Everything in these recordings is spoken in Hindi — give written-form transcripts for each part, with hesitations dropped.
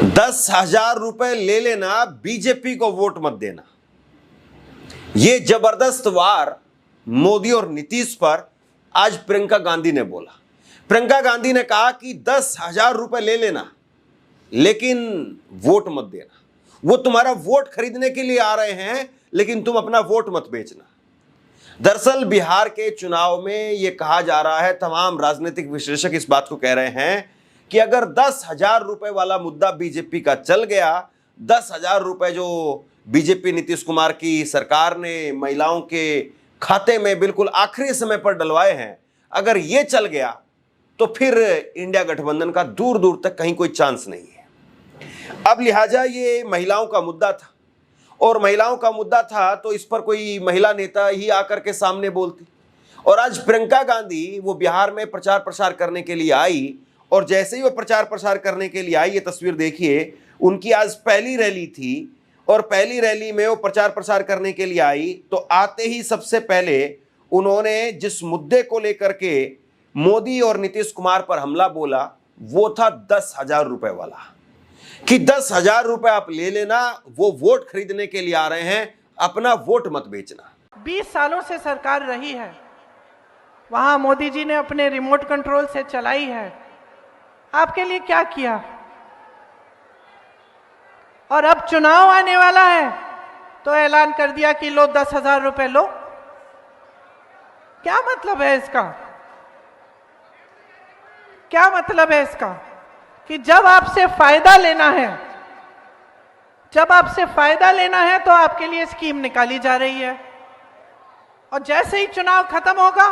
10,000 रुपए ले लेना, बीजेपी को वोट मत देना। ये जबरदस्त वार मोदी और नीतीश पर आज प्रियंका गांधी ने बोला। प्रियंका गांधी ने कहा कि 10,000 रुपए ले लेना लेकिन वोट मत देना। वो तुम्हारा वोट खरीदने के लिए आ रहे हैं लेकिन तुम अपना वोट मत बेचना। दरअसल बिहार के चुनाव में यह कहा जा रहा है, तमाम राजनीतिक विश्लेषक इस बात को कह रहे हैं कि अगर 10,000 रुपए वाला मुद्दा बीजेपी का चल गया, 10,000 रुपए जो बीजेपी नीतीश कुमार की सरकार ने महिलाओं के खाते में बिल्कुल आखिरी समय पर डलवाए हैं, अगर ये चल गया तो फिर इंडिया गठबंधन का दूर दूर तक कहीं कोई चांस नहीं है। अब लिहाजा ये महिलाओं का मुद्दा था और महिलाओं का मुद्दा था तो इस पर कोई महिला नेता ही आकर के सामने बोलती। और आज प्रियंका गांधी वो बिहार में प्रचार प्रसार करने के लिए आई और जैसे ही वो प्रचार प्रसार करने के लिए आई, ये तस्वीर देखिए, उनकी आज पहली रैली थी और पहली रैली में वो प्रचार प्रसार करने के लिए आई तो आते ही सबसे पहले उन्होंने जिस मुद्दे को लेकर के मोदी और नीतीश कुमार पर हमला बोला वो था 10,000 रुपए वाला, कि 10,000 रुपए आप ले लेना, वो वोट खरीदने के लिए आ रहे हैं, अपना वोट मत बेचना। 20 सालों से सरकार रही है, वहां मोदी जी ने अपने रिमोट कंट्रोल से चलाई है। आपके लिए क्या किया? और अब चुनाव आने वाला है तो ऐलान कर दिया कि लो 10,000 रुपए लो। क्या मतलब है इसका? क्या मतलब है इसका? कि जब आपसे फायदा लेना है, जब आपसे फायदा लेना है तो आपके लिए स्कीम निकाली जा रही है और जैसे ही चुनाव खत्म होगा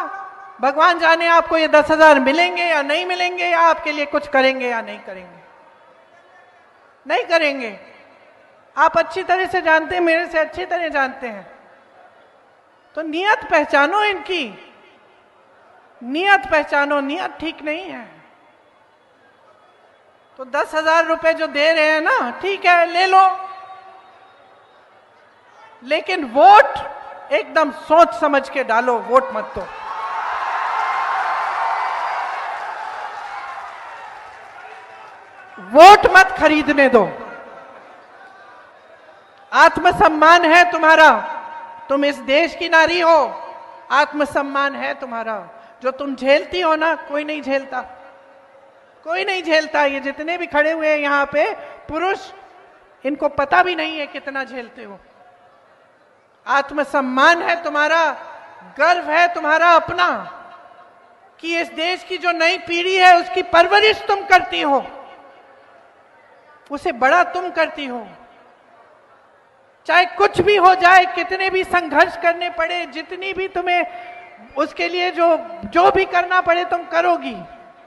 भगवान जाने आपको ये 10,000 मिलेंगे या नहीं मिलेंगे, या आपके लिए कुछ करेंगे या नहीं करेंगे। नहीं करेंगे। आप अच्छी तरह से जानते हैं, मेरे से अच्छी तरह जानते हैं। तो नियत पहचानो, इनकी नियत पहचानो। नियत ठीक नहीं है। तो 10,000 रुपए जो दे रहे हैं ना, ठीक है, ले लो, लेकिन वोट एकदम सोच समझ के डालो, वोट मत दो। वोट मत खरीदने दो। आत्मसम्मान है तुम्हारा, तुम इस देश की नारी हो, आत्मसम्मान है तुम्हारा। जो तुम झेलती हो ना, कोई नहीं झेलता, कोई नहीं झेलता। ये जितने भी खड़े हुए हैं यहां पे पुरुष, इनको पता भी नहीं है कितना झेलते हो। आत्मसम्मान है तुम्हारा, गर्व है तुम्हारा अपना कि इस देश की जो नई पीढ़ी है उसकी परवरिश तुम करती हो, उसे बड़ा तुम करती हो। चाहे कुछ भी हो जाए, कितने भी संघर्ष करने पड़े, जितनी भी तुम्हें उसके लिए जो भी करना पड़े तुम करोगी,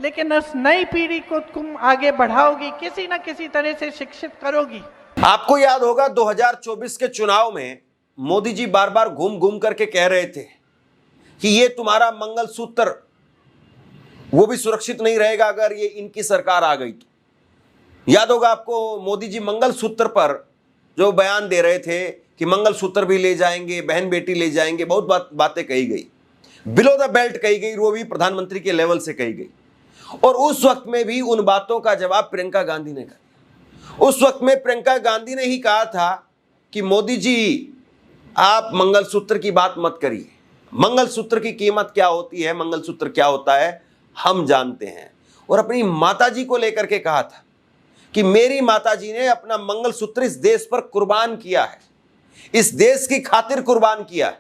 लेकिन उस नई पीढ़ी को तुम आगे बढ़ाओगी, किसी ना किसी तरह से शिक्षित करोगी। आपको याद होगा 2024 के चुनाव में मोदी जी बार बार घूम घूम करके कह रहे थे कि ये तुम्हारा मंगलसूत्र वो भी सुरक्षित नहीं रहेगा अगर ये इनकी सरकार आ गई तो। याद होगा आपको, मोदी जी मंगलसूत्र पर जो बयान दे रहे थे कि मंगलसूत्र भी ले जाएंगे, बहन बेटी ले जाएंगे, बहुत बातें कही गई, बिलो द बेल्ट कही गई, वो भी प्रधानमंत्री के लेवल से कही गई। और उस वक्त में भी उन बातों का जवाब प्रियंका गांधी ने दिया। उस वक्त में प्रियंका गांधी ने ही कहा था कि मोदी जी आप मंगलसूत्र की बात मत करिए, मंगलसूत्र की कीमत क्या होती है, मंगलसूत्र क्या होता है हम जानते हैं। और अपनी माताजी को लेकर के कहा था कि मेरी माताजी ने अपना मंगलसूत्र इस देश पर कुर्बान किया है, इस देश की खातिर कुर्बान किया है,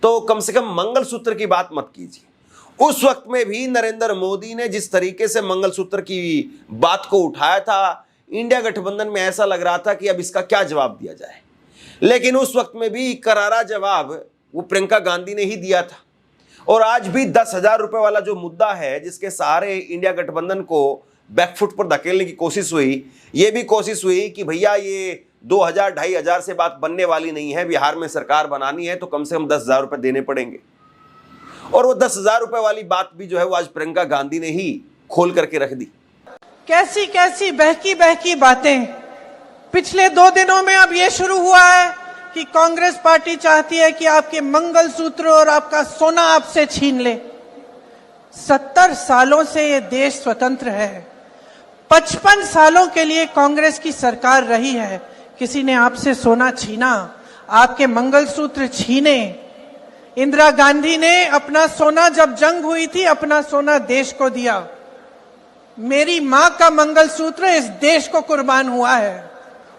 तो कम से कम मंगलसूत्र की बात मत कीजिए। उस वक्त में भी नरेंद्र मोदी ने जिस तरीके से मंगलसूत्र की बात को उठाया था, इंडिया गठबंधन में ऐसा लग रहा था कि अब इसका क्या जवाब दिया जाए। लेकिन उस वक्त में भी करारा जवाब वो प्रियंका गांधी ने ही दिया था। और आज भी 10,000 रुपए वाला जो मुद्दा है, जिसके सहारे इंडिया गठबंधन को बैकफुट पर धकेलने की कोशिश हुई, ये भी कोशिश हुई कि भैया ये 2,000 2,500 से बात बनने वाली नहीं है, बिहार में सरकार बनानी है तो कम से कम 10,000 रुपए देने पड़ेंगे। और वो 10,000 रुपए वाली बात भी जो है वो आज प्रियंका गांधी ने ही खोल करके रख दी। कैसी कैसी बहकी बहकी बातें पिछले 2 दिनों में अब ये शुरू हुआ है कि कांग्रेस पार्टी चाहती है कि आपके मंगलसूत्र और आपका सोना आपसे छीन ले। 70 सालों से ये देश स्वतंत्र है, 55 सालों के लिए कांग्रेस की सरकार रही है। किसी ने आपसे सोना छीना, आपके मंगलसूत्र छीने। इंदिरा गांधी ने अपना सोना, जब जंग हुई थी, अपना सोना देश को दिया। मेरी मां का मंगलसूत्र इस देश को कुर्बान हुआ है।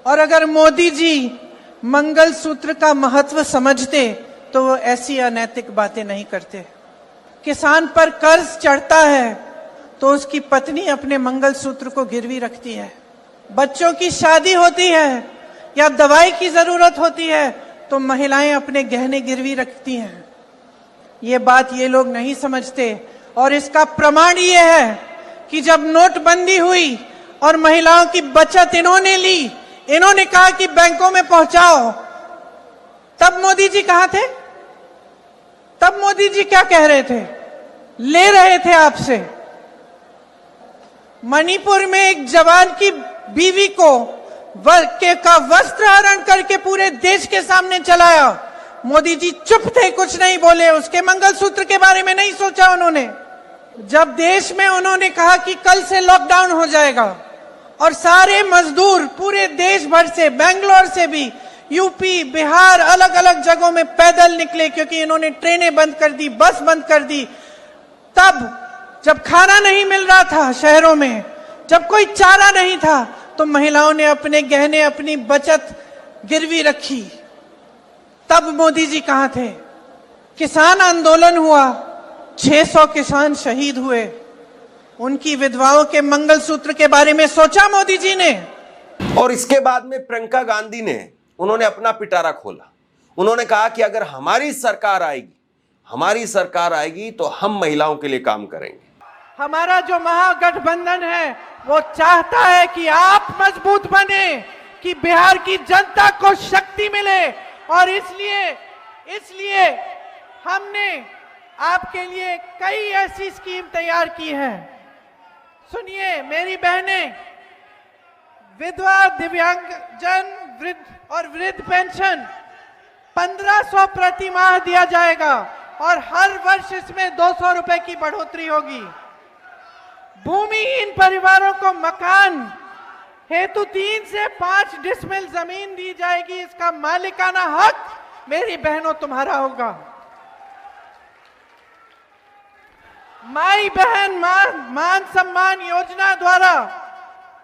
और अगर मोदी जी मंगलसूत्र का महत्व समझते तो वो ऐसी अनैतिक बातें नहीं करते। किसान पर कर्ज चढ़ता है तो उसकी पत्नी अपने मंगलसूत्र को गिरवी रखती है। बच्चों की शादी होती है या दवाई की जरूरत होती है तो महिलाएं अपने गहने गिरवी रखती हैं। ये बात ये लोग नहीं समझते। और इसका प्रमाण ये है कि जब नोटबंदी हुई और महिलाओं की बचत इन्होंने ली, इन्होंने कहा कि बैंकों में पहुंचाओ, तब मोदी जी कहां थे? तब मोदी जी क्या कह रहे थे? ले रहे थे आपसे। मणिपुर में एक जवान की बीवी को का वस्त्र हरण करके पूरे देश के सामने चलाया। मोदी जी चुप थे, कुछ नहीं बोले। उसके मंगलसूत्र के बारे में नहीं सोचा उन्होंने। जब देश में उन्होंने कहा कि कल से लॉकडाउन हो जाएगा और सारे मजदूर पूरे देश भर से, बेंगलोर से भी, यूपी, बिहार, अलग अलग जगहों में पैदल निकले क्योंकि इन्होंने ट्रेनें बंद कर दी, बस बंद कर दी। तब जब खाना नहीं मिल रहा था शहरों में, जब कोई चारा नहीं था, तो महिलाओं ने अपने गहने, अपनी बचत गिरवी रखी। तब मोदी जी कहां थे? किसान आंदोलन हुआ, 600 किसान शहीद हुए। उनकी विधवाओं के मंगलसूत्र के बारे में सोचा मोदी जी ने? और इसके बाद में प्रियंका गांधी ने, उन्होंने अपना पिटारा खोला। उन्होंने कहा कि अगर हमारी सरकार आएगी तो हम महिलाओं के लिए काम करेंगे। हमारा जो महागठबंधन है वो चाहता है कि आप मजबूत बने, कि बिहार की जनता को शक्ति मिले। और इसलिए हमने आपके लिए कई ऐसी स्कीम तैयार की है। सुनिए मेरी बहनें, विधवा, दिव्यांगजन, वृद्ध और वृद्ध पेंशन 1500 प्रति माह दिया जाएगा और हर वर्ष इसमें 200 रुपए की बढ़ोतरी होगी। भूमिहीन परिवारों को मकान हेतु 3 से 5 डिसमिल जमीन दी जाएगी। इसका मालिकाना हक मेरी बहनों तुम्हारा होगा। माई बहन मान सम्मान योजना द्वारा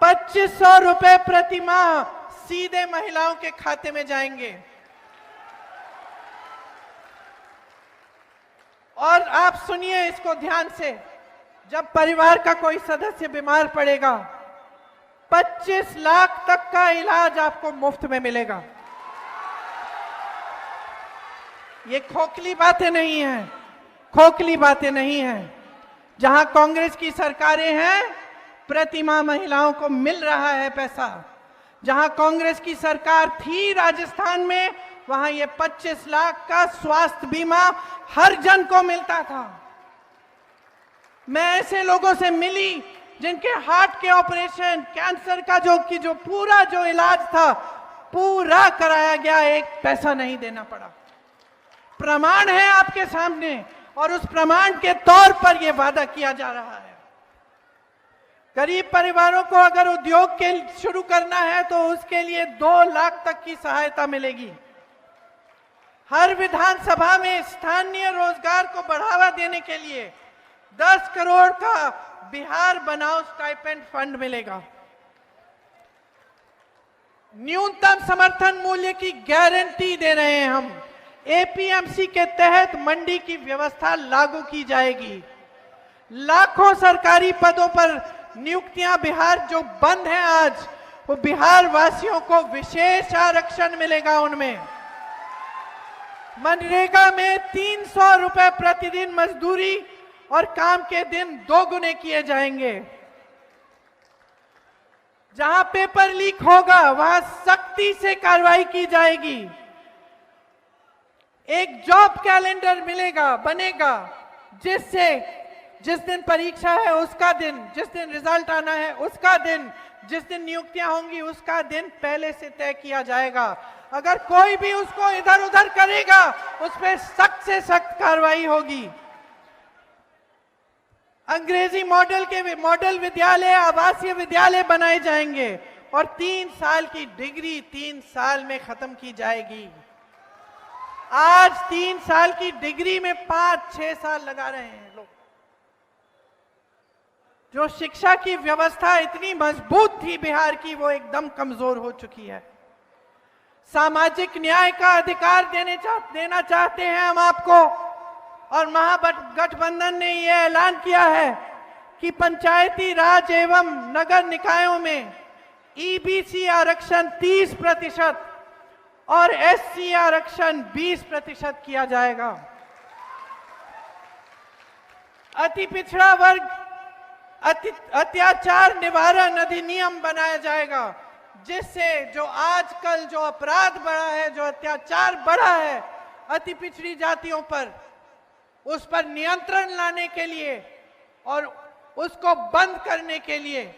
2500 रुपए प्रति माह सीधे महिलाओं के खाते में जाएंगे। और आप सुनिए इसको ध्यान से, जब परिवार का कोई सदस्य बीमार पड़ेगा 25 लाख तक का इलाज आपको मुफ्त में मिलेगा। ये खोखली बातें नहीं हैं, खोखली बातें नहीं हैं। जहां कांग्रेस की सरकारें हैं, प्रति माह महिलाओं को मिल रहा है पैसा। जहां कांग्रेस की सरकार थी राजस्थान में, वहां ये 25 लाख का स्वास्थ्य बीमा हर जन को मिलता था। मैं ऐसे लोगों से मिली जिनके हार्ट के ऑपरेशन, कैंसर का जो पूरा जो इलाज था पूरा कराया गया, एक पैसा नहीं देना पड़ा। प्रमाण है आपके सामने और उस प्रमाण के तौर पर यह वादा किया जा रहा है। गरीब परिवारों को अगर उद्योग के शुरू करना है तो उसके लिए 2 लाख तक की सहायता मिलेगी। हर विधानसभा में स्थानीय रोजगार को बढ़ावा देने के लिए 10 करोड़ का बिहार बनाओ स्टाइपेंड फंड मिलेगा। न्यूनतम समर्थन मूल्य की गारंटी दे रहे हैं हम। एपीएमसी के तहत मंडी की व्यवस्था लागू की जाएगी। लाखों सरकारी पदों पर नियुक्तियां बिहार जो बंद हैं आज, वो बिहार वासियों को विशेष आरक्षण मिलेगा उनमें। मनरेगा में 300 रुपए प्रतिदिन मजदूरी और काम के दिन 2 गुने किए जाएंगे। जहां पेपर लीक होगा वहां सख्ती से कार्रवाई की जाएगी। एक जॉब कैलेंडर बनेगा जिससे जिस दिन परीक्षा है उसका दिन, जिस दिन रिजल्ट आना है उसका दिन, जिस दिन नियुक्तियां होंगी उसका दिन पहले से तय किया जाएगा। अगर कोई भी उसको इधर उधर करेगा उस पर सख्त से सख्त कार्रवाई होगी। अंग्रेजी मॉडल विद्यालय, आवासीय विद्यालय बनाए जाएंगे और 3 साल की डिग्री 3 साल में खत्म की जाएगी। आज 3 साल की डिग्री में 5-6 साल लगा रहे हैं लोग। जो शिक्षा की व्यवस्था इतनी मजबूत थी बिहार की, वो एकदम कमजोर हो चुकी है। सामाजिक न्याय का अधिकार देना चाहते हैं हम आपको, और महागठबंधन ने यह ऐलान किया है कि पंचायती राज एवं नगर निकायों में ईबीसी आरक्षण 30% और एससी आरक्षण 20% किया जाएगा। अति पिछड़ा वर्ग अत्याचार निवारण अधिनियम बनाया जाएगा, जिससे जो आजकल जो अपराध बढ़ा है, जो अत्याचार बढ़ा है अति पिछड़ी जातियों पर, उस पर नियंत्रण लाने के लिए और उसको बंद करने के लिए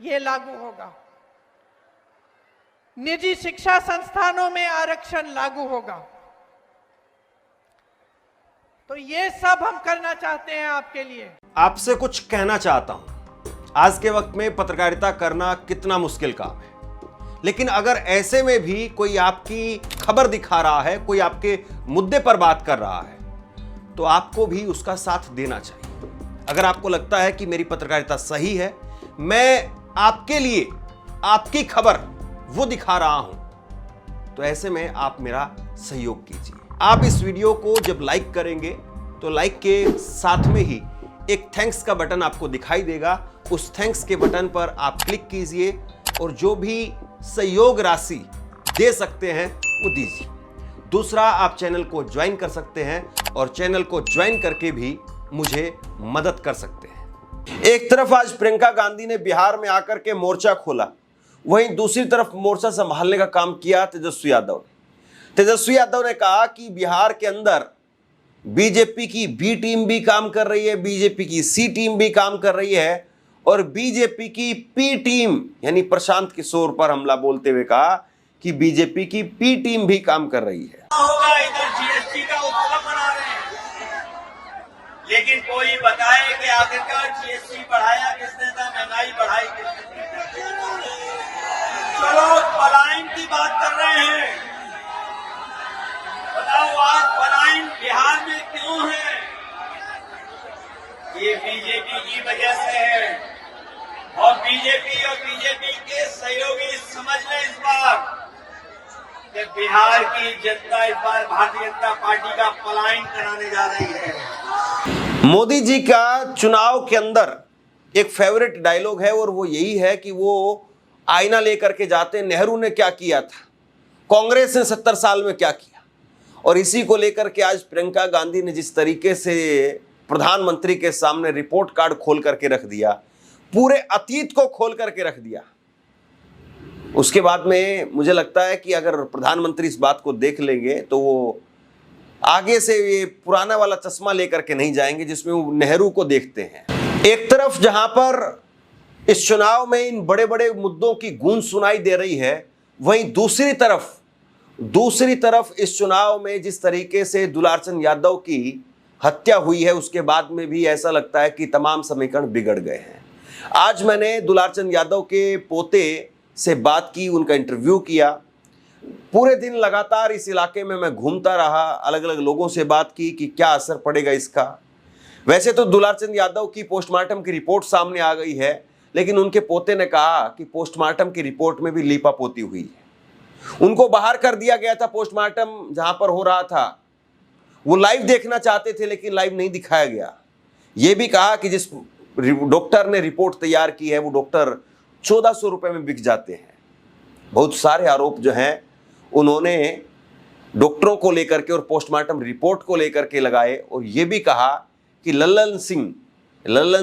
ये लागू होगा। निजी शिक्षा संस्थानों में आरक्षण लागू होगा। तो ये सब हम करना चाहते हैं आपके लिए। आपसे कुछ कहना चाहता हूं। आज के वक्त में पत्रकारिता करना कितना मुश्किल काम है, लेकिन अगर ऐसे में भी कोई आपकी खबर दिखा रहा है, कोई आपके मुद्दे पर बात कर रहा है, तो आपको भी उसका साथ देना चाहिए। अगर आपको लगता है कि मेरी पत्रकारिता सही है, मैं आपके लिए आपकी खबर वो दिखा रहा हूं, तो ऐसे में आप मेरा सहयोग कीजिए। आप इस वीडियो को जब लाइक करेंगे तो लाइक के साथ में ही एक थैंक्स का बटन आपको दिखाई देगा। उस थैंक्स के बटन पर आप क्लिक कीजिए और जो भी सहयोग राशि दे सकते हैं वो दीजिए। दूसरा, आप चैनल को ज्वाइन कर सकते हैं और चैनल को ज्वाइन करके भी मुझे मदद कर सकते हैं। एक तरफ आज प्रियंका गांधी ने बिहार में आकर के मोर्चा खोला, वहीं दूसरी तरफ मोर्चा संभालने का काम किया तेजस्वी यादव ने। तेजस्वी यादव ने कहा कि बिहार के अंदर बीजेपी की बी टीम भी काम कर रही है, बीजेपी की सी टीम भी काम कर रही है, और बीजेपी की पी टीम यानी प्रशांत किशोर पर हमला बोलते हुए कहा कि बीजेपी की पी टीम भी काम कर रही है। होगा, इधर जीएसटी का उत्सव मना रहे हैं, लेकिन कोई बताए कि आखिरकार जीएसटी बढ़ाया किसने था, महंगाई बढ़ाई किसने? चलो पलायन की बात कर रहे हैं, बताओ आज पलायन बिहार में क्यों है? ये बीजेपी की वजह से है, और बीजेपी के सहयोगी समझ लें इस बार कि बिहार की जनता इस बार भारतीय जनता पार्टी का पलायन कराने जा रही है। मोदी जी का चुनाव के अंदर एक फेवरेट डायलॉग है और वो यही है कि वो आईना लेकर के जाते हैं, नेहरू ने क्या किया था, कांग्रेस ने 70 साल में क्या किया। और इसी को लेकर के आज प्रियंका गांधी ने जिस तरीके से प्रधानमंत्री के सामने रिपोर्ट कार्ड खोल करके रख दिया, पूरे अतीत को खोल करके रख दिया, उसके बाद में मुझे लगता है कि अगर प्रधानमंत्री इस बात को देख लेंगे तो वो आगे से ये पुराना वाला चश्मा लेकर के नहीं जाएंगे जिसमें वो नेहरू को देखते हैं। एक तरफ जहां पर इस चुनाव में इन बड़े बड़े मुद्दों की गूंज सुनाई दे रही है, वहीं दूसरी तरफ इस चुनाव में जिस तरीके से दुलारचंद यादव की हत्या हुई है, उसके बाद में भी ऐसा लगता है कि तमाम समीकरण बिगड़ गए हैं। आज मैंने दुलारचंद यादव के पोते से बात की, उनका इंटरव्यू किया। पूरे दिन लगातार इस इलाके में मैं घूमता रहा, अलग अलग लोगों से बात की कि क्या असर पड़ेगा इसका। वैसे तो दुलारचंद यादव की पोस्टमार्टम की रिपोर्ट सामने आ गई है, लेकिन उनके पोते ने कहा कि पोस्टमार्टम की रिपोर्ट में भी लीपापोती हुई है। उनको बाहर कर दिया गया था, पोस्टमार्टम जहां पर हो रहा था वो लाइव देखना चाहते थे लेकिन लाइव नहीं दिखाया गया। ये भी कहा कि जिस डॉक्टर ने रिपोर्ट तैयार की है वो डॉक्टर 1400 रुपए में बिक जाते हैं। बहुत सारे आरोप जो हैं उन्होंने डॉक्टरों को लेकर के और पोस्टमार्टम रिपोर्ट को लेकर के लगाए, और ये भी कहा कि लल्लन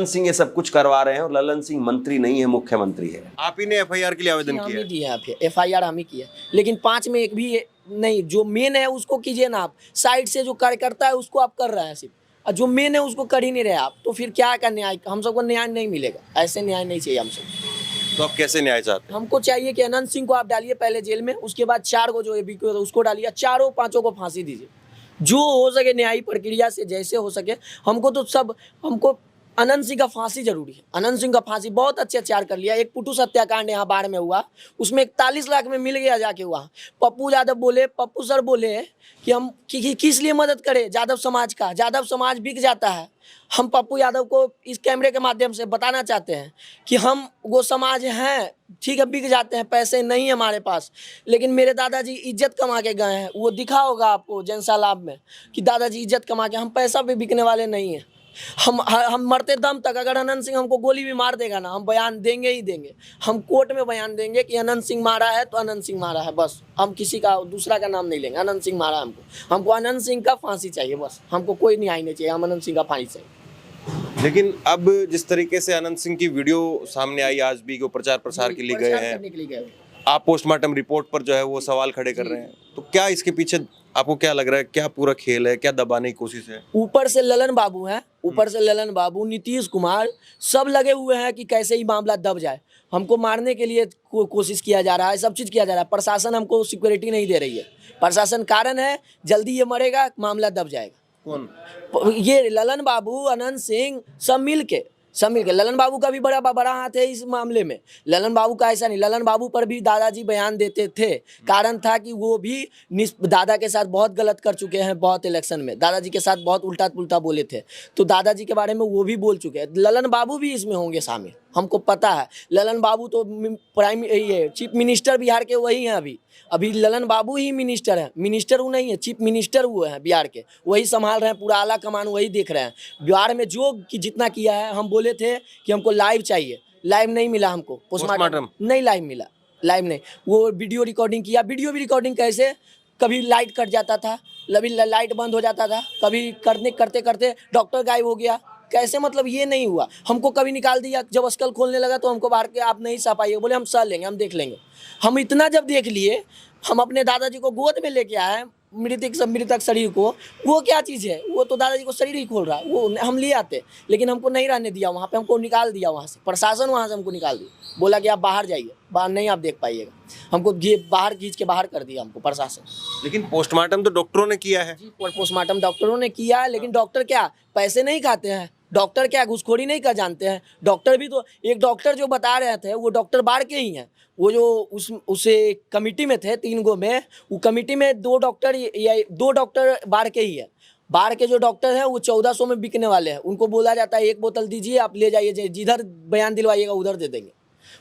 सिंह ये सब कुछ करवा रहे हैं और लल्लन सिंह मंत्री नहीं है, मुख्यमंत्री है। आप ही ने एफआईआर के लिए आवेदन किया है? एफआईआर हम ही किया, लेकिन 5 में एक भी नहीं। जो मेन है उसको कीजिए ना आप, साइड से जो कार्यकर्ता है उसको आप कर रहे हैं सिर्फ, और जो मेन है उसको कर ही नहीं रहे आप, तो फिर क्या का न्याय? हम सबको न्याय नहीं मिलेगा, ऐसे न्याय नहीं चाहिए हमसे। तो आप कैसे न्याय चाहते हैं? हमको चाहिए कि अनंत सिंह को आप डालिए पहले जेल में, उसके बाद 4 को जो एबीपी उसको डालिए, 4-5 को फांसी दीजिए, जो हो सके न्यायिक प्रक्रिया से जैसे हो सके। हमको अनंत सिंह का फांसी जरूरी है। अनंत सिंह का फांसी, बहुत अत्याचार कर लिया। एक पुटुस हत्याकांड यहाँ बाढ़ में हुआ, उसमें 41 लाख में मिल गया जाके हुआ। पप्पू यादव बोले, पप्पू सर बोले कि हम किस लिए मदद करें यादव समाज का, यादव समाज बिक जाता है। हम पप्पू यादव को इस कैमरे के माध्यम से बताना चाहते हैं कि हम वो समाज हैं, ठीक है, बिक जाते हैं, पैसे नहीं है हमारे पास, लेकिन मेरे दादाजी इज्जत कमा के गए हैं। वो दिखा होगा आपको जनसलाब में कि दादाजी इज्जत कमा के, हम पैसा पे बिकने वाले नहीं हैं। हम मरते दम तक अगर अनंत सिंह हमको गोली भी मार देगा ना, हम बयान देंगे ही देंगे। हम कोर्ट में बयान देंगे कि अनंत सिंह मारा है तो अनंत सिंह मारा है, बस। हम किसी का दूसरा का नाम नहीं लेंगे। अनंत सिंह मारा हमको अनंत सिंह का फांसी चाहिए, बस। हमको कोई न्याय नहीं चाहिए, हम अनंत सिंह का फांसी चाहिए। लेकिन अब जिस तरीके से अनंत सिंह की वीडियो सामने आई आज भी, को प्रचार प्रसार के लिए गए हैं, आप पोस्टमार्टम रिपोर्ट पर जो है वो सवाल खड़े कर रहे हैं, तो क्या इसके पीछे आपको क्या लग रहा है, क्या पूरा खेल है, क्या दबाने की कोशिश है? ऊपर से ललन बाबू हैं, ऊपर से ललन बाबू, नीतीश कुमार, सब लगे हुए हैं कि कैसे ही मामला दब जाए। हमको मारने के लिए कोशिश किया जा रहा है, सब चीज़ किया जा रहा है। प्रशासन हमको सिक्योरिटी नहीं दे रही है। प्रशासन कारण है, जल्दी ये मरेगा, मामला दब जाएगा। कौन? ये ललन बाबू, अनंत सिंह, सब मिल के ललन बाबू का भी बड़ा हाथ है इस मामले में। ललन बाबू का ऐसा नहीं, ललन बाबू पर भी दादाजी बयान देते थे। कारण था कि वो भी दादा के साथ बहुत गलत कर चुके हैं, बहुत इलेक्शन में दादाजी के साथ बहुत उल्टा पुल्टा बोले थे, तो दादाजी के बारे में वो भी बोल चुके हैं। ललन बाबू भी इसमें होंगे शामिल, हमको पता है। ललन बाबू तो चीफ मिनिस्टर बिहार के वही हैं। अभी ललन बाबू ही मिनिस्टर हैं, मिनिस्टर वो नहीं है, चीफ मिनिस्टर वो हैं बिहार के, वही संभाल रहे हैं, पूरा आला कमान वही देख रहे हैं। बिहार में जो जितना किया है, हम बोले थे कि हमको लाइव चाहिए, लाइव नहीं मिला हमको। पोस्टमार्टम नहीं लाइव मिला, लाइव नहीं। वो वीडियो रिकॉर्डिंग किया, वीडियो भी रिकॉर्डिंग कैसे, कभी लाइट कट जाता था, कभी लाइट बंद हो जाता था, कभी करते करते डॉक्टर गायब हो गया, कैसे, मतलब ये नहीं हुआ। हमको कभी निकाल दिया, जब अस्कल खोलने लगा तो हमको बाहर के, आप नहीं सह पाइए, बोले हम सह लेंगे, हम देख लेंगे। हम इतना जब देख लिए, हम अपने दादाजी को गोद में लेके आए, मृतक शरीर को। वो क्या चीज़ है, वो तो दादाजी को शरीर ही खोल रहा है, वो हम ले आते, लेकिन हमको नहीं रहने दिया वहाँ पे, हमको निकाल दिया वहाँ से। प्रशासन वहाँ से हमको निकाल दिया, बोला कि आप बाहर जाइए, बाहर नहीं आप देख पाइएगा। हमको ये बाहर खींच के बाहर कर दिया हमको प्रशासन। लेकिन पोस्टमार्टम तो डॉक्टरों ने किया है। पोस्टमार्टम डॉक्टरों ने किया है, लेकिन डॉक्टर क्या पैसे नहीं खाते हैं? डॉक्टर क्या घूसखोरी नहीं कर जानते हैं? डॉक्टर भी तो, एक डॉक्टर जो बता रहे थे वो डॉक्टर बाढ़ के ही हैं। वो जो उसे कमिटी में थे 3 गो में, वो कमिटी में 2 डॉक्टर बाढ़ के ही है। बाढ़ के जो डॉक्टर हैं वो 1400 में बिकने वाले हैं। उनको बोला जाता है 1 बोतल दीजिए, आप ले जाइए, जिधर बयान दिलवाइएगा उधर दे देंगे।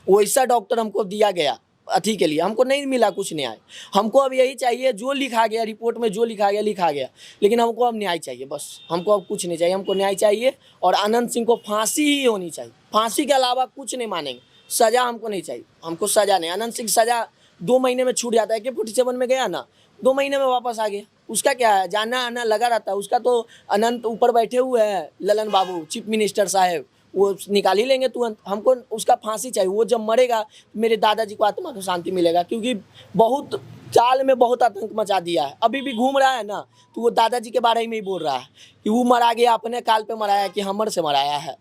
वैसा डॉक्टर हमको दिया गया अथी के लिए, हमको नहीं मिला कुछ न्याय। हमको अब यही चाहिए, जो लिखा गया रिपोर्ट में, जो लिखा गया, लेकिन हमको अब न्याय चाहिए, बस। हमको अब कुछ नहीं चाहिए, हमको न्याय चाहिए। और अनंत सिंह को फांसी ही होनी चाहिए, फांसी के अलावा कुछ नहीं मानेंगे। सजा हमको नहीं चाहिए, हमको सजा नहीं। अनंत सिंह सजा 2 महीने में छूट जाता है कि 47 में गया ना, 2 महीने में वापस आ गया, उसका क्या है, जाना आना लगा रहता है उसका। तो अनंत ऊपर बैठे हुए हैं ललन बाबू, चीफ मिनिस्टर साहब, वो निकाल ही लेंगे तुरंत। हमको उसका फांसी चाहिए। वो जब मरेगा मेरे दादाजी को आत्मा को शांति मिलेगा, क्योंकि बहुत चाल में बहुत आतंक मचा दिया है। अभी भी घूम रहा है ना, तो वो दादाजी के बारे में ही बोल रहा है कि वो मरा गया, अपने काल पे मराया, कि हमर से मराया है।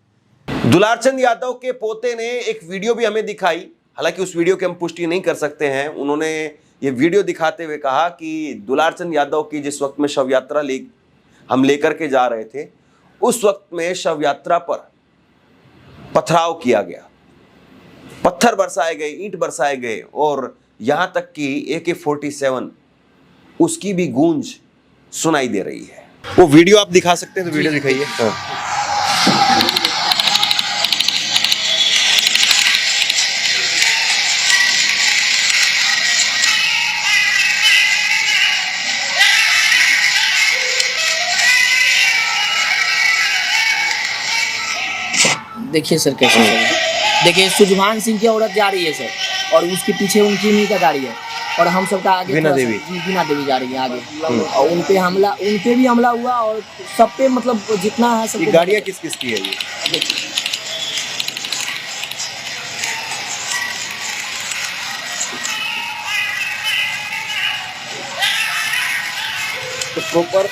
दुलारचंद यादव के पोते ने एक वीडियो भी हमें दिखाई, हालांकि उस वीडियो की हम पुष्टि नहीं कर सकते हैं। उन्होंने ये वीडियो दिखाते हुए कहा कि दुलारचंद यादव की जिस वक्त में शव यात्रा हम लेकर के जा रहे थे, उस वक्त में शव यात्रा पर पथराव किया गया, पत्थर बरसाए गए, ईंट बरसाए गए, और यहां तक कि AK-47 उसकी भी गूंज सुनाई दे रही है। वो वीडियो आप दिखा सकते हैं तो वीडियो दिखाइए। देखिए सर कैसे देखिए, सुजभान सिंह की औरत जा रही है सर, और उसके पीछे उनकी नहीं का गाड़ी है, और हम सबका आगे बीना देवी जा रही है आगे, और उनपे भी हमला हुआ, और सब पे मतलब जितना है सब। गाड़ियाँ किस किस की है ये? तो प्रॉपर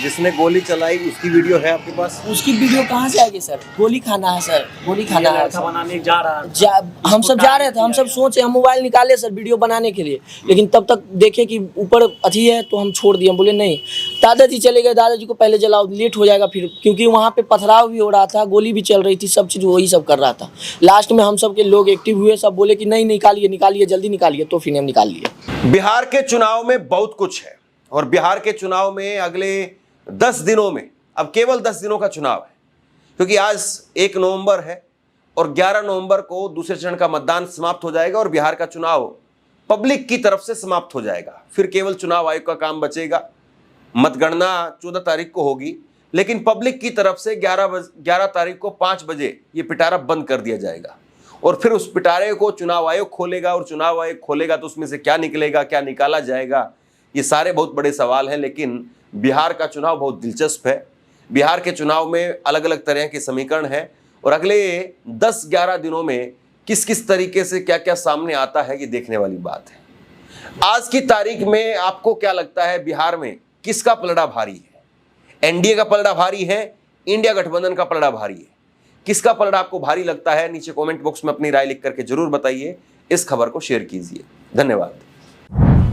जिसने गोली चलाई उसकी वीडियो है आपके पास? उसकी वीडियो कहाँ से आएगी सर? गोली खाना है सर, गोली खाना है लड़का बनाने जा रहा हम सब जा रहे थे, हम सब सोचे, हम मोबाइल निकाले सर वीडियो बनाने के लिए, लेकिन तब तक देखे कि ऊपर अथी है तो हम छोड़ दिए। हम बोले नहीं, दादाजी चले गए, दादाजी को पहले जलाओ, लेट हो जाएगा फिर, क्योंकि वहाँ पे पथराव भी हो रहा था, गोली भी चल रही थी, सब चीज़ वही सब कर रहा था। लास्ट में हम सब के लोग एक्टिव हुए, सब बोले कि नहीं निकालिए निकालिए जल्दी निकालिए, तो फिर हम निकाल लिए। बिहार के चुनाव में बहुत कुछ है और बिहार के चुनाव में अगले 10 दिनों में, अब केवल 10 दिनों का चुनाव है, क्योंकि आज 1 नवंबर है और 11 नवंबर को दूसरे चरण का मतदान समाप्त हो जाएगा और बिहार का चुनाव पब्लिक की तरफ से समाप्त हो जाएगा। फिर केवल चुनाव आयोग का काम बचेगा। मतगणना 14 तारीख को होगी, लेकिन पब्लिक की तरफ से 11 तारीख को 5 बजे ये पिटारा बंद कर दिया जाएगा और फिर उस पिटारे को चुनाव आयोग खोलेगा और चुनाव आयोग खोलेगा तो उसमें से क्या निकलेगा, क्या निकाला जाएगा, ये सारे बहुत बड़े सवाल हैं। लेकिन बिहार का चुनाव बहुत दिलचस्प है। बिहार के चुनाव में अलग अलग तरह के समीकरण हैं और अगले 10-11 दिनों में किस किस तरीके से क्या क्या सामने आता है, ये देखने वाली बात है। आज की तारीख में आपको क्या लगता है बिहार में किसका पलड़ा भारी है? एनडीए का पलड़ा भारी है, इंडिया गठबंधन का पलड़ा भारी है? किसका पलड़ा आपको भारी लगता है? नीचे कमेंट बॉक्स में अपनी राय लिख करके जरूर बताइए। इस खबर को शेयर कीजिए। धन्यवाद।